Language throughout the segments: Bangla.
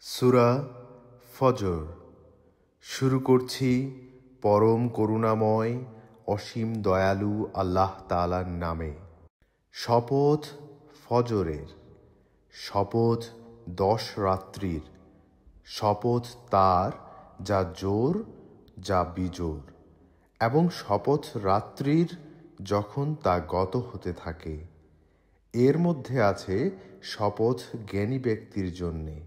সূরা ফজর। শুরু করছি পরম করুণাময় অসীম দয়ালু আল্লাহ তাআলার নামে। শপথ ফজরের, শপথ 10 রাত্রির, শপথ তার যা জোর যা বিজোড়, এবং শপথ রাত্রির যখন তা গত হতে থাকে। এর মধ্যে আছে শপথ জ্ঞানী ব্যক্তির জন্যে।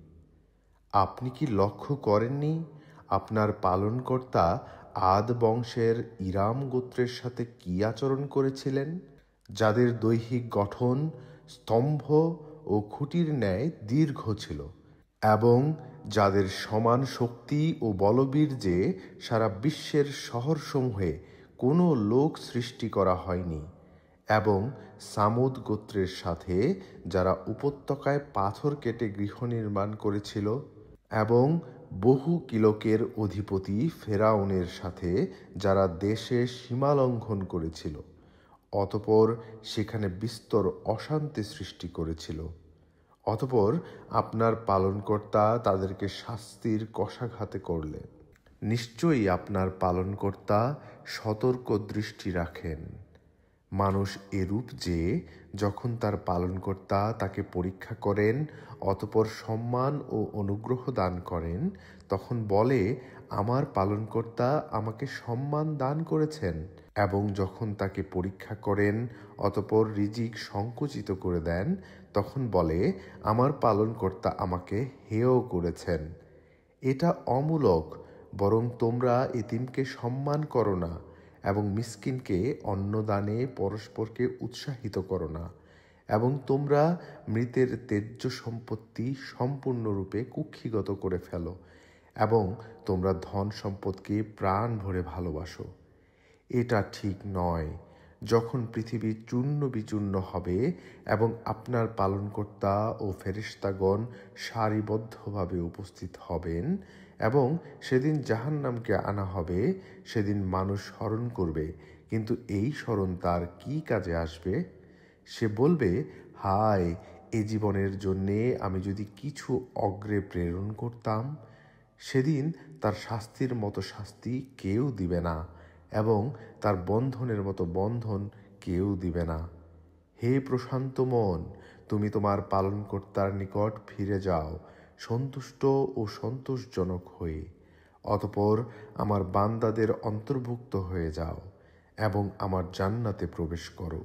আপনি কি লক্ষ্য করেননি আপনার পালনকর্তা আদ বংশের ইরাম গোত্রের সাথে কি আচরণ করেছিলেন, যাদের দৈহিক গঠন স্তম্ভ ও খুঁটির ন্যায় দীর্ঘ ছিল, এবং যাদের সমান শক্তি ও বলবীর্যে সারা বিশ্বের শহরসমূহে কোনো লোক সৃষ্টি করা হয়নি, এবং সামুদ গোত্রের সাথে যারা উপত্যকায় পাথর কেটে গৃহ নির্মাণ করেছিল, এবং বহু কিলোকের অধিপতি ফেরাউনের সাথে যারা দেশে সীমালঙ্ঘন করেছিল, অতঃপর সেখানে বিস্তর অশান্তি সৃষ্টি করেছিল। অতঃপর আপনার পালনকর্তা তাদেরকে শাস্তির কশাঘাতে করলেন। নিশ্চয়ই আপনার পালনকর্তা সতর্ক দৃষ্টি রাখেন। মানুষ এরূপ যে, যখন তার পালনকর্তা তাকে পরীক্ষা করেন অতঃপর সম্মান ও অনুগ্রহ দান করেন, তখন বলে, আমার পালনকর্তা আমাকে সম্মান দান করেছেন, এবং যখন তাকে পরীক্ষা করেন অতঃপর রিজিক সংকুচিত করে দেন, তখন বলে, আমার পালনকর্তা আমাকে হেয় করেছেন। এটা অমূলক, বরং তোমরা এতিমকে সম্মান করো না এবং মিসকিনকে অন্নদানে পরস্পরকে উৎসাহিত করো না, এবং তোমরা মৃতের ত্যায্য সম্পত্তি সম্পূর্ণরূপে কুক্ষিগত করে ফেলো, এবং তোমরা ধন সম্পদকে প্রাণ ভরে ভালোবাসো। এটা ঠিক নয়। যখন পৃথিবী চূর্ণ বিচূর্ণ হবে এবং আপনার পালনকর্তা ও ফেরেশতাগণ সারিবদ্ধভাবে উপস্থিত হবেন, এবং সেদিন জাহান্নামকে আনা হবে, সেদিন মানুষ স্মরণ করবে, কিন্তু এই স্মরণ তার কি কাজে আসবে? সে বলবে, হায়, এ জীবনের জন্যে আমি যদি কিছু অগ্রে প্রেরণ করতাম। সেদিন তার শাস্তির মতো শাস্তি কেউ দিবে না, এবং তার বন্ধনের মতো বন্ধন কেউ দিবে না। হে প্রশান্ত মন, তুমি তোমার পালনকর্তার নিকট ফিরে যাও সন্তুষ্ট ও সন্তোষজনক হয়ে। অতঃপর আমার বান্দাদের অন্তর্ভুক্ত হয়ে যাও এবং আমার জান্নাতে প্রবেশ করো।